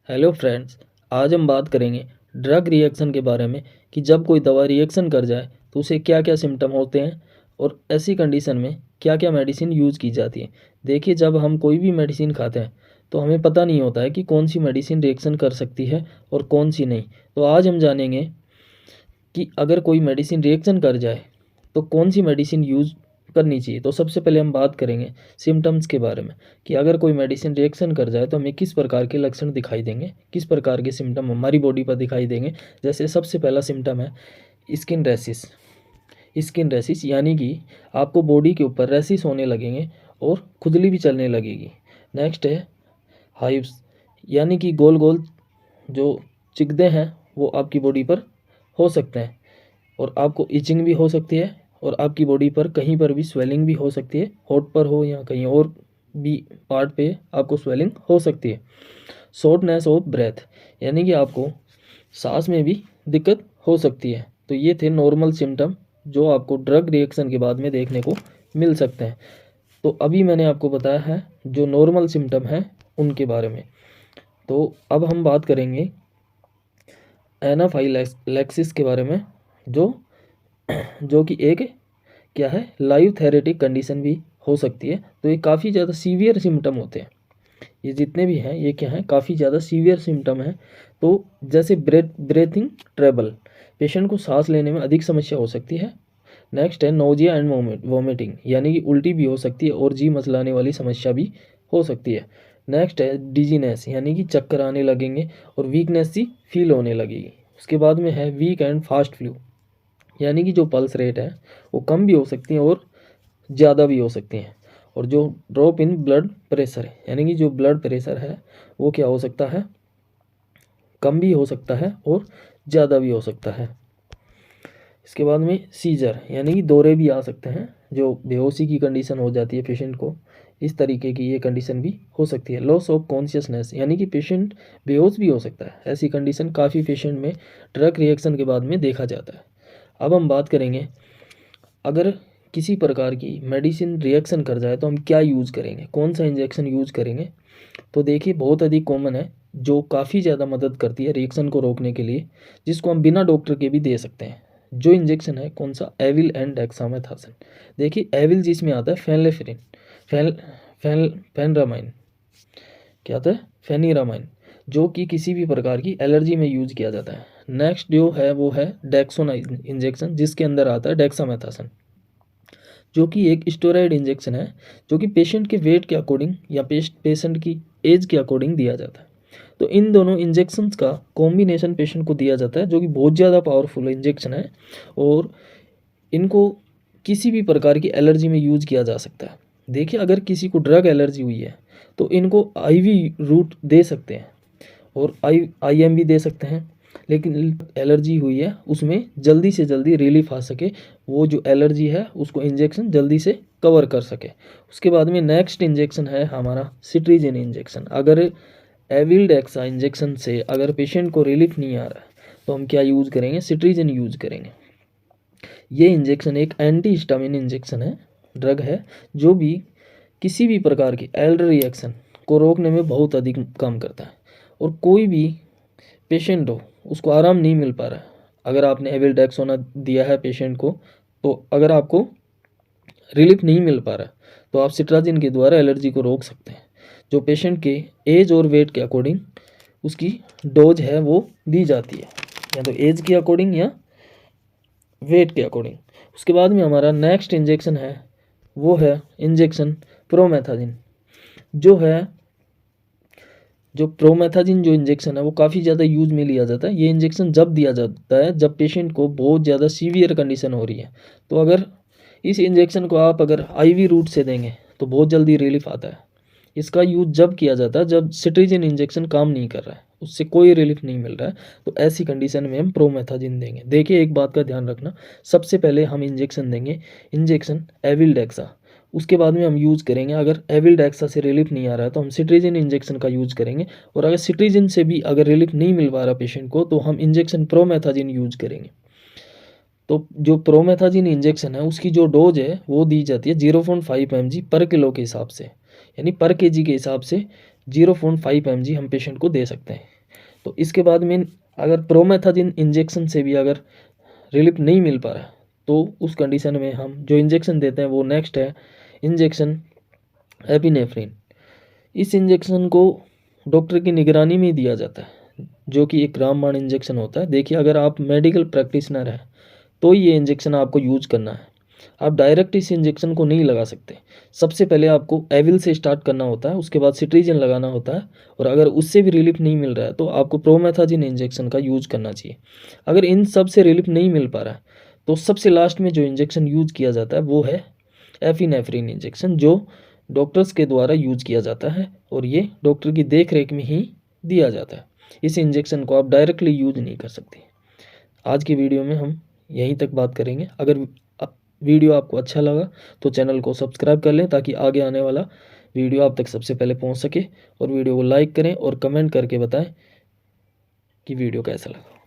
Hello friends, आज हम बात करेंगे ड्रग रिएक्शन के बारे में कि जब कोई दवा रिएक्शन कर जाए तो उसे क्या क्या सिम्टम होते हैं और ऐसी कंडीशन में क्या क्या मेडिसिन यूज़ की जाती है। देखिए, जब हम कोई भी मेडिसिन खाते हैं तो हमें पता नहीं होता है कि कौन सी मेडिसिन रिएक्शन कर सकती है और कौन सी नहीं। तो आज हम जानेंगे कि अगर कोई मेडिसिन रिएक्शन कर जाए तो कौन सी मेडिसिन यूज़ करनी चाहिए। तो सबसे पहले हम बात करेंगे सिम्टम्स के बारे में कि अगर कोई मेडिसिन रिएक्शन कर जाए तो हमें किस प्रकार के लक्षण दिखाई देंगे, किस प्रकार के सिम्टम हमारी बॉडी पर दिखाई देंगे। जैसे सबसे पहला सिम्टम है स्किन रैशिस। स्किन रैशिस यानी कि आपको बॉडी के ऊपर रैशिस होने लगेंगे और खुजली भी चलने लगेगी। नेक्स्ट है हाइव्स, यानी कि गोल गोल जो चिकदे हैं वो आपकी बॉडी पर हो सकते हैं और आपको इचिंग भी हो सकती है और आपकी बॉडी पर कहीं पर भी स्वेलिंग भी हो सकती है, होठ पर हो या कहीं और भी पार्ट पे आपको स्वेलिंग हो सकती है। शॉर्टनेस ऑफ ब्रेथ, यानी कि आपको सांस में भी दिक्कत हो सकती है। तो ये थे नॉर्मल सिम्टम जो आपको ड्रग रिएक्शन के बाद में देखने को मिल सकते हैं। तो अभी मैंने आपको बताया है जो नॉर्मल सिम्टम हैं उनके बारे में। तो अब हम बात करेंगे एनाफाइलैक्सिस के बारे में, जो कि एक क्या है लाइव थेरेटिक कंडीशन भी हो सकती है। तो ये काफ़ी ज़्यादा सीवियर सिम्टम होते हैं। ये जितने भी हैं ये क्या हैं, काफ़ी ज़्यादा सीवियर सिम्टम हैं। तो जैसे ब्रेथिंग ट्रबल, पेशेंट को सांस लेने में अधिक समस्या हो सकती है। नेक्स्ट है नोजिया एंड वोमिटिंग, यानी कि उल्टी भी हो सकती है और जी मचलाने वाली समस्या भी हो सकती है। नेक्स्ट है डिजीनेस, यानी कि चक्कर आने लगेंगे और वीकनेस सी फील होने लगेगी। उसके बाद में है वीक एंड फास्ट फ्लू, यानी कि जो पल्स रेट है वो कम भी हो सकती है और ज़्यादा भी हो सकती हैं। और जो ड्रॉप इन ब्लड प्रेशर है, यानी कि जो ब्लड प्रेशर है वो क्या हो सकता है, कम भी हो सकता है और ज़्यादा भी हो सकता है। इसके बाद में सीजर, यानी कि दौरे भी आ सकते हैं, जो बेहोशी की कंडीशन हो जाती है पेशेंट को, इस तरीके की ये कंडीशन भी हो सकती है। लॉस ऑफ कॉन्शियसनेस, यानी कि पेशेंट बेहोश भी हो सकता है। ऐसी कंडीशन काफ़ी पेशेंट में ड्रग रिएक्शन के बाद में देखा जाता है। अब हम बात करेंगे अगर किसी प्रकार की मेडिसिन रिएक्शन कर जाए तो हम क्या यूज़ करेंगे, कौन सा इंजेक्शन यूज़ करेंगे। तो देखिए, बहुत अधिक कॉमन है जो काफ़ी ज़्यादा मदद करती है रिएक्शन को रोकने के लिए, जिसको हम बिना डॉक्टर के भी दे सकते हैं। जो इंजेक्शन है कौन सा, एविल एंड डेक्सामेथासोन। देखिए, एविल जिसमें आता है फेनलेफिरिन, फैन फैन फैनरामाइन, क्या आता है फेनिरामाइन, जो कि किसी भी प्रकार की एलर्जी में यूज किया जाता है। नेक्स्ट जो है वो है डेक्सोना इंजेक्शन, जिसके अंदर आता है डेक्सामेथासोन, जो कि एक स्टेरॉयड इंजेक्शन है, जो कि पेशेंट के वेट के अकॉर्डिंग या पेशेंट की एज के अकॉर्डिंग दिया जाता है। तो इन दोनों इंजेक्शंस का कॉम्बिनेशन पेशेंट को दिया जाता है, जो कि बहुत ज़्यादा पावरफुल इंजेक्शन है और इनको किसी भी प्रकार की एलर्जी में यूज़ किया जा सकता है। देखिए, अगर किसी को ड्रग एलर्जी हुई है तो इनको आईवी रूट दे सकते हैं और आईएम भी दे सकते हैं, लेकिन एलर्जी हुई है उसमें जल्दी से जल्दी रिलीफ आ सके, वो जो एलर्जी है उसको इंजेक्शन जल्दी से कवर कर सके। उसके बाद में नेक्स्ट इंजेक्शन है हमारा सिट्रीजिन इंजेक्शन। अगर एविल्डेक्सा इंजेक्शन से अगर पेशेंट को रिलीफ नहीं आ रहा है तो हम क्या यूज़ करेंगे, सिट्रीजिन यूज़ करेंगे। ये इंजेक्शन एक एंटी हिस्टामिन इंजेक्शन है, ड्रग है, जो भी किसी भी प्रकार की एलर्जी रिएक्शन को रोकने में बहुत अधिक काम करता है। और कोई भी पेशेंट हो उसको आराम नहीं मिल पा रहा है, अगर आपने एविल्डेक्सोना दिया है पेशेंट को, तो अगर आपको रिलीफ नहीं मिल पा रहा है तो आप सिट्राजिन के द्वारा एलर्जी को रोक सकते हैं। जो पेशेंट के एज और वेट के अकॉर्डिंग उसकी डोज है वो दी जाती है, या तो एज के अकॉर्डिंग या वेट के अकॉर्डिंग। उसके बाद में हमारा नेक्स्ट इंजेक्शन है वो है इंजेक्शन प्रोमेथाजिन। जो प्रोमेथाजिन जो इंजेक्शन है वो काफ़ी ज़्यादा यूज में लिया जाता है। ये इंजेक्शन जब दिया जाता है जब पेशेंट को बहुत ज़्यादा सीवियर कंडीशन हो रही है। तो अगर इस इंजेक्शन को आप अगर आईवी रूट से देंगे तो बहुत जल्दी रिलीफ आता है। इसका यूज जब किया जाता है जब सिट्रीजिन इंजेक्शन काम नहीं कर रहा है, उससे कोई रिलीफ नहीं मिल रहा है, तो ऐसी कंडीशन में हम प्रोमेथाजिन देंगे। देखिए, एक बात का ध्यान रखना, सबसे पहले हम इंजेक्शन देंगे इंजेक्शन एविल्डेक्सा, उसके बाद में हम यूज़ करेंगे, अगर एविल्डेक्सा से रिलीफ नहीं आ रहा है तो हम सिट्रीजिन इंजेक्शन का यूज़ करेंगे, और अगर सिट्रीजिन से भी अगर रिलीफ नहीं मिल पा रहा पेशेंट को तो हम इंजेक्शन प्रोमेथाजिन यूज़ करेंगे। तो जो प्रोमेथाजिन इंजेक्शन है उसकी जो डोज है वो दी जाती है 0.5 mg पर किलो के हिसाब से, यानी पर केजी के हिसाब से 0.5 mg हम पेशेंट को दे सकते हैं। तो इसके बाद में अगर प्रोमेथाजिन इंजेक्शन से भी अगर रिलीफ नहीं मिल पा रहा है तो उस कंडीशन में हम जो इंजेक्शन देते हैं वो नेक्स्ट है इंजेक्शन एपिनेफ्रिन। इस इंजेक्शन को डॉक्टर की निगरानी में ही दिया जाता है, जो कि एक रामबाण इंजेक्शन होता है। देखिए, अगर आप मेडिकल प्रैक्टिशनर हैं तो ये इंजेक्शन आपको यूज करना है, आप डायरेक्ट इस इंजेक्शन को नहीं लगा सकते। सबसे पहले आपको एविल से स्टार्ट करना होता है, उसके बाद सिट्रीजिन लगाना होता है, और अगर उससे भी रिलीफ नहीं मिल रहा है तो आपको प्रोमेथाजिन इंजेक्शन का यूज करना चाहिए। अगर इन सब से रिलीफ नहीं मिल पा रहा है तो सबसे लास्ट में जो इंजेक्शन यूज किया जाता है वो है एफिनेफ्रिन इंजेक्शन, जो डॉक्टर्स के द्वारा यूज किया जाता है और ये डॉक्टर की देख रेख में ही दिया जाता है। इस इंजेक्शन को आप डायरेक्टली यूज नहीं कर सकते। आज की वीडियो में हम यहीं तक बात करेंगे। अगर वीडियो आपको अच्छा लगा तो चैनल को सब्सक्राइब कर लें ताकि आगे आने वाला वीडियो आप तक सबसे पहले पहुंच सके, और वीडियो को लाइक करें और कमेंट करके बताएं कि वीडियो कैसा लगा।